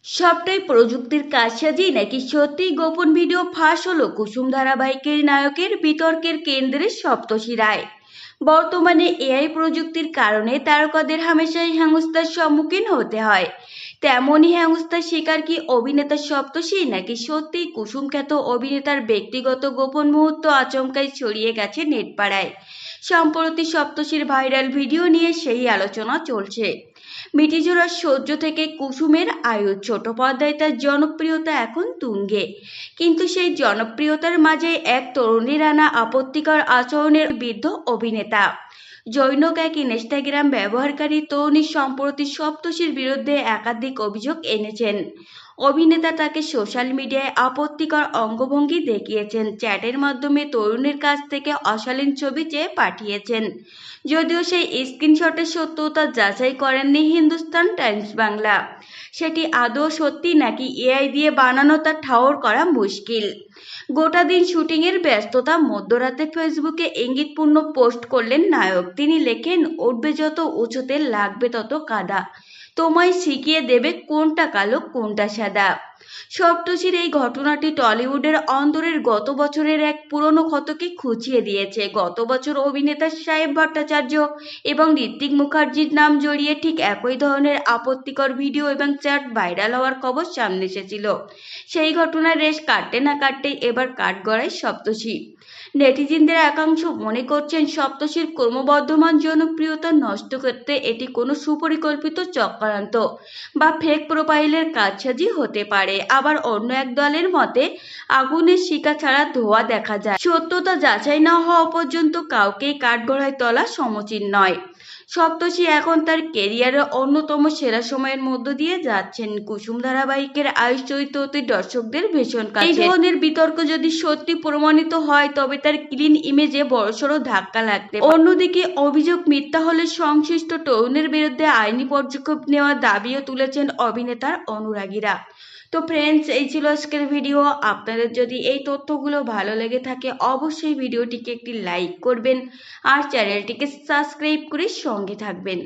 সবটাই প্রযুক্তির কাজ সাজিয়ে নাকি সত্যিই গোপন ভিডিও ফাঁস হলো কুসুম ধারাবাহিকের নায়কের বিতর্কের কেন্দ্রে সপ্তর্ষি রায়। বর্তমানে এআই প্রযুক্তির কারণে তারকাদের হামেশাই হেনস্থার সম্মুখীন হতে হয়। তেমনই হেনস্থার শিকার কি অভিনেতা সপ্তর্ষি, নাকি সত্যিই কুসুম খ্যাত অভিনেতার ব্যক্তিগত গোপন মুহূর্ত আচমকাই ছড়িয়ে গেছে নেটপাড়ায়। সম্প্রতি সপ্তর্ষির ভাইরাল ভিডিও নিয়ে সেই আলোচনা চলছে। মিঠিঝোড়ার সহ্য থেকে কুসুমের আয়ু ছোট পর্দায় তার জনপ্রিয়তা এখন তুঙ্গে, কিন্তু সেই জনপ্রিয়তার মাঝে এক তরুণীর আনা আপত্তিকর আচরণের বিরুদ্ধ অভিনেতা জৈনক এক ইনস্টাগ্রাম ব্যবহারকারী তরুণী সম্প্রতি সপ্তর্ষির বিরুদ্ধে একাধিক অভিযোগ এনেছেন। অভিনেতা তাকে সোশ্যাল মিডিয়ায় আপত্তিকর অঙ্গভঙ্গি দেখিয়েছেন, চ্যাটের মাধ্যমে তরুণীর কাছ থেকে অশালীন ছবি চেয়ে পাঠিয়েছেন। যদিও সেই স্ক্রিনশটের সত্যতা যাচাই করেননি হিন্দুস্তান টাইমস বাংলা। সেটি আদৌ সত্যি নাকি এআই দিয়ে বানানো তা ঠাউর করা মুশকিল। গোটা দিন শুটিংয়ের ব্যস্ততা, মধ্যরাতে ফেসবুকে ইঙ্গিতপূর্ণ পোস্ট করলেন নায়ক। তিনি লেখেন, উঠবে যত উঁচুতে লাগবে তত কাদা, তোমায় শিখিয়ে দেবে কোনটা কালো কোনটা সাদা। সপ্তর্ষির এই ঘটনাটি টলিউডের অন্দরের গত বছরের এক পুরনো ক্ষতকে খুঁচিয়ে দিয়েছে। গত বছর অভিনেতা সাহেব ভট্টাচার্য এবং ঋত্বিক মুখার্জির নাম জড়িয়ে ঠিক একই ধরনের আপত্তিকর ভিডিও এবং চ্যাট ভাইরাল হওয়ার খবর সামনে এসেছিল। সেই ঘটনার রেশ কাটতে না কাটতেই এবার কাঠগড়ায় সপ্তর্ষি। নেটিজেনদের একাংশ মনে করছেন সপ্তর্ষির ক্রমবর্ধমান জনপ্রিয়তা নষ্ট করতে এটি কোনো সুপরিকল্পিত চক্রান্ত বা ফেক প্রোফাইলের কারসাজি হতে পারে। আবার অন্য এক দলের মতে, আগুনের শিখা ছাড়া ধোঁয়া দেখা যায়। সত্যতা যাচাই না হওয়া পর্যন্ত কাউকেই কাঠগড়ায় তোলা সমীচীন নয়। সপ্তর্ষি এখন তার কেরিয়ারের অন্যতম সেরা সময়ের মধ্য দিয়ে যাচ্ছেন। কুসুম ধারাবাহিকের আয়ুষ চরিত্রটি দর্শকদের ভীষণ কাছে। এই ধরনের বিতর্ক যদি সত্যি প্রমাণিত হয় তবে তার ক্লিন ইমেজে বড়সড় ধাক্কা লাগতে পারে। অন্যদিকে অভিযোগ মিথ্যা হলে সংশ্লিষ্ট তরুণের বিরুদ্ধে আইনি পদক্ষেপ নেওয়ার দাবিও তুলেছেন অভিনেতার অনুরাগীরা। তো ফ্রেন্ডস, এই ছিল আজকের ভিডিও। আপনাদের যদি এই তথ্যগুলো ভালো লেগে থাকে অবশ্যই ভিডিওটিকে একটি লাইক করবেন আর চ্যানেলটিকে সাবস্ক্রাইব করে সঙ্গে থাকবেন।